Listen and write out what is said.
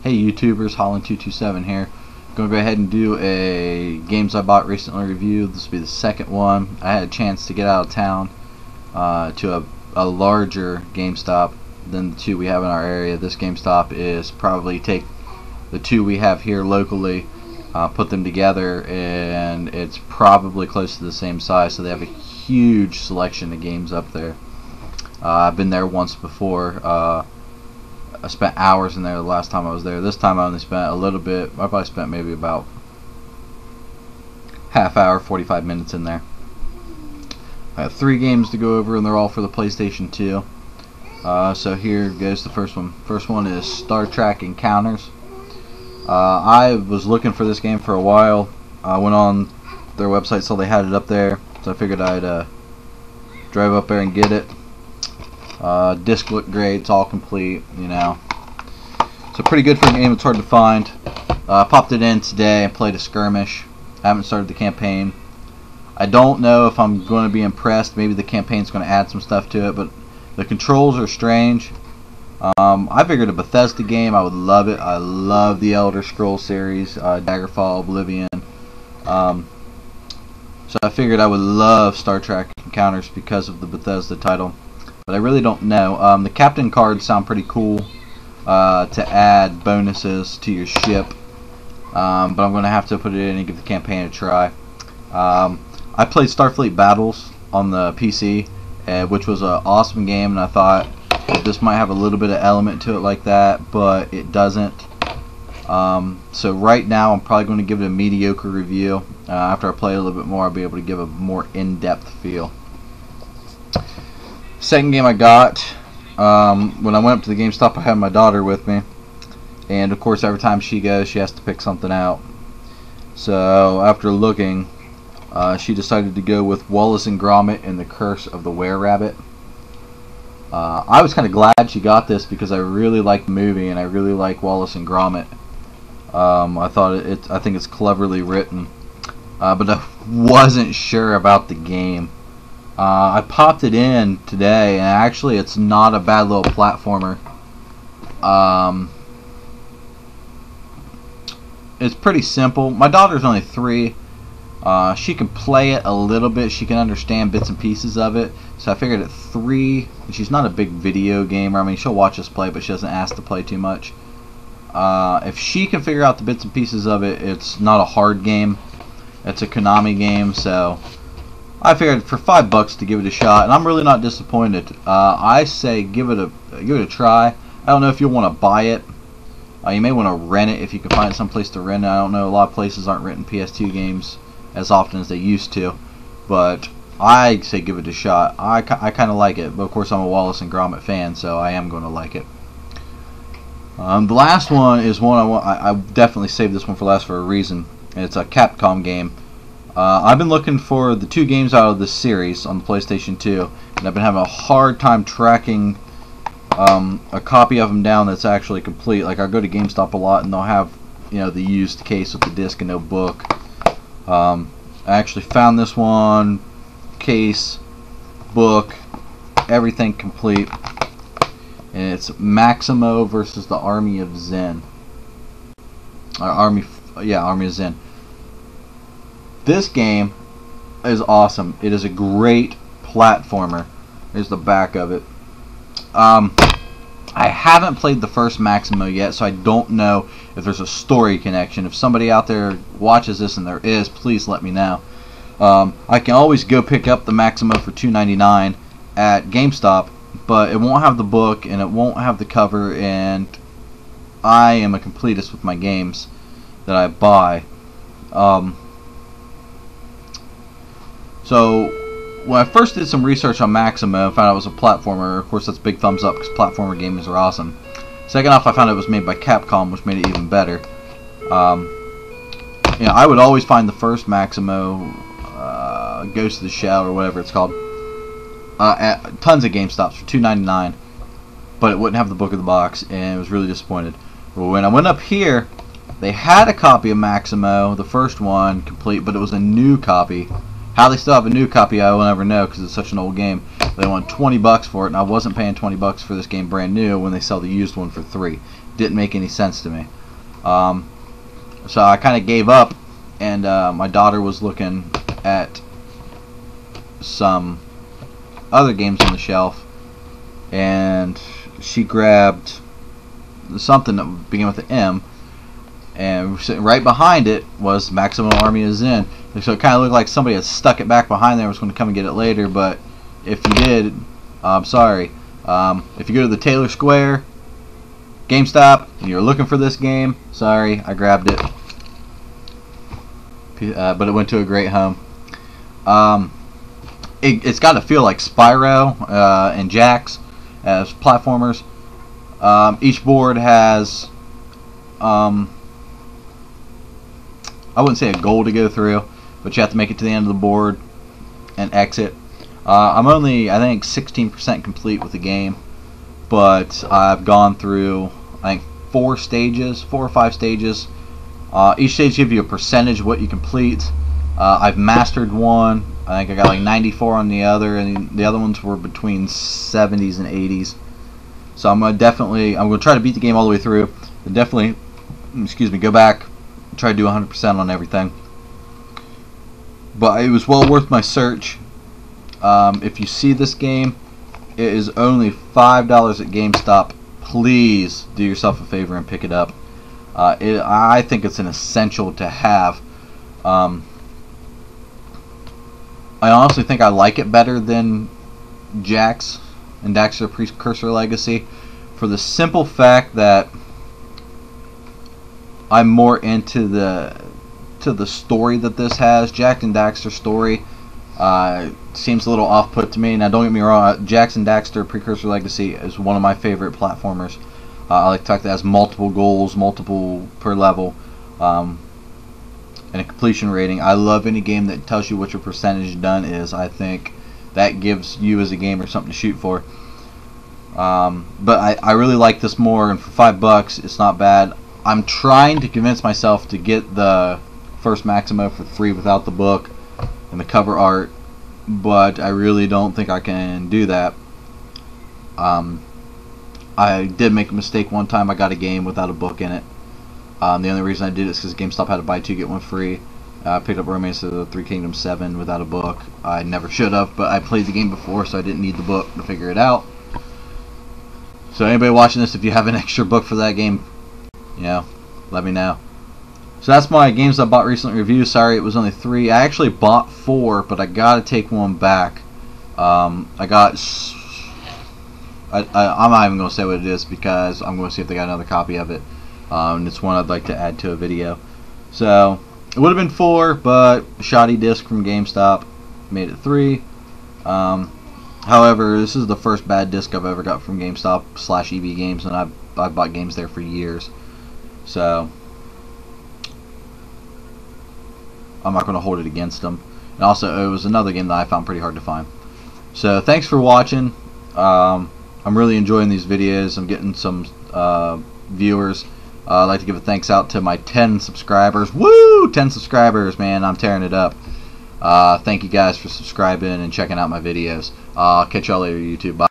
Hey YouTubers, Holland227 here. Going to go ahead and do a games I bought recently review. This will be the second one. I had a chance to get out of town to a larger GameStop than the two we have in our area. This GameStop is probably take the two we have here locally, put them together, and it's probably close to the same size, so they have a huge selection of games up there. I've been there once before. I spent hours in there the last time I was there. This time I only spent a little bit. I probably spent maybe about half hour, 45 minutes in there. I have 3 games to go over, and they're all for the PlayStation 2. So here goes the first one. First one is Star Trek Encounters. I was looking for this game for a while. I went on their website, saw they had it up there, so I figured I'd drive up there and get it. Disc looked great, it's all complete, you know. So pretty good for a game, it's hard to find. Popped it in today and played a skirmish. I haven't started the campaign. I don't know if I'm going to be impressed. Maybe the campaign's going to add some stuff to it, but the controls are strange. I figured a Bethesda game, I would love it. I love the Elder Scrolls series, Daggerfall, Oblivion. So I figured I would love Star Trek Encounters because of the Bethesda title. But I really don't know. The captain cards sound pretty cool to add bonuses to your ship. But I'm going to have to put it in and give the campaign a try. I played Starfleet Battles on the PC, which was an awesome game, and I thought that this might have a little bit of element to it like that, but it doesn't. So right now I'm probably going to give it a mediocre review. After I play a little bit more, I'll be able to give a more in-depth feel. Second game I got, when I went up to the GameStop, I had my daughter with me, and of course every time she goes she has to pick something out. So after looking, she decided to go with Wallace and Gromit and the Curse of the Were-Rabbit. I was kind of glad she got this because I really like the movie and I really like Wallace and Gromit. I think it's cleverly written, but I wasn't sure about the game. I popped it in today, and actually it's not a bad little platformer. It's pretty simple. My daughter's only 3. She can play it a little bit. She can understand bits and pieces of it. So I figured at 3, and she's not a big video gamer. I mean, she'll watch us play, but she doesn't ask to play too much. If she can figure out the bits and pieces of it, it's not a hard game. It's a Konami game, so I figured for $5 to give it a shot, and I'm really not disappointed. I say give it a try. I don't know if you'll want to buy it. You may want to rent it if you can find someplace to rent it. I don't know, a lot of places aren't renting PS2 games as often as they used to, but I say give it a shot. I kind of like it, but of course I'm a Wallace and Gromit fan, so I am going to like it. The last one is one I definitely saved this one for last for a reason. It's a Capcom game. I've been looking for the 2 games out of this series on the PlayStation 2, and I've been having a hard time tracking a copy of them down that's actually complete. Like, I go to GameStop a lot, and they'll have, you know, the used case with the disc and no book. I actually found this one, case, book, everything complete, and it's Maximo versus the Army of Zen. Army of Zen. This game is awesome. It is a great platformer. Here's the back of it. I haven't played the first Maximo yet, so I don't know if there's a story connection. If somebody out there watches this and there is, please let me know. I can always go pick up the Maximo for $2.99 at GameStop, but it won't have the book and it won't have the cover, and I am a completist with my games that I buy. So when I first did some research on Maximo, I found out it was a platformer. Of course, that's big thumbs up because platformer games are awesome. Second off, I found it was made by Capcom, which made it even better. You know, I would always find the first Maximo, Ghost of the Shell or whatever it's called, at tons of GameStops for $2.99, but it wouldn't have the book of the box, and I was really disappointed. But when I went up here, they had a copy of Maximo, the first one, complete, but it was a new copy. How they still have a new copy, I will never know because it's such an old game. They want $20 for it, and I wasn't paying $20 for this game brand new when they sell the used one for $3. Didn't make any sense to me. So I kind of gave up, and my daughter was looking at some other games on the shelf, and she grabbed something that began with an M, and sitting right behind it was Maximum Army of Zen. So it kind of looked like somebody had stuck it back behind there and was going to come and get it later, but if you did, I'm sorry. If you go to the Taylor Square GameStop and you're looking for this game, sorry, I grabbed it. But it went to a great home. It's got to feel like Spyro and Jax as platformers. Each board has, I wouldn't say a goal to go through, but you have to make it to the end of the board and exit. I'm only, I think, 16% complete with the game, but I've gone through, I think, 4 or 5 stages. Each stage gives you a percentage of what you complete. I've mastered one. I think I got like 94 on the other, and the other ones were between 70s and 80s. So I'm gonna try to beat the game all the way through, and definitely, excuse me, go back, try to do 100% on everything. But it was well worth my search. If you see this game, it is only $5 at GameStop. Please do yourself a favor and pick it up. I think it's an essential to have. I honestly think I like it better than Jax and Daxter Precursor Legacy, for the simple fact that I'm more into the story that this has. Jak and Daxter story seems a little off-put to me. Now, don't get me wrong, Jak and Daxter Precursor Legacy is one of my favorite platformers. I like the fact that it has multiple goals, multiple per level, and a completion rating. I love any game that tells you what your percentage done is. I think that gives you as a gamer something to shoot for. But I really like this more, and for $5 it's not bad. I'm trying to convince myself to get the first Maximo for free without the book and the cover art, but I really don't think I can do that. I did make a mistake one time. I got a game without a book in it. The only reason I did it is because GameStop had to buy 2 get 1 free. I picked up Romance of the Three Kingdoms 7 without a book. I never should have, but I played the game before, so I didn't need the book to figure it out. So anybody watching this, if you have an extra book for that game, you know, let me know. So that's my games I bought recently reviewed. Sorry, it was only 3. I actually bought 4, but I gotta take one back. I'm not even gonna say what it is because I'm gonna see if they got another copy of it. And it's one I'd like to add to a video. So it would have been 4, but a shoddy disc from GameStop made it 3. However, this is the first bad disc I've ever got from GameStop / EB Games, and I've bought games there for years. So I'm not going to hold it against them. And also, it was another game that I found pretty hard to find. So thanks for watching. I'm really enjoying these videos. I'm getting some viewers. I'd like to give a thanks out to my 10 subscribers. Woo! 10 subscribers, man. I'm tearing it up. Thank you guys for subscribing and checking out my videos. I'll catch y'all later, YouTube. Bye.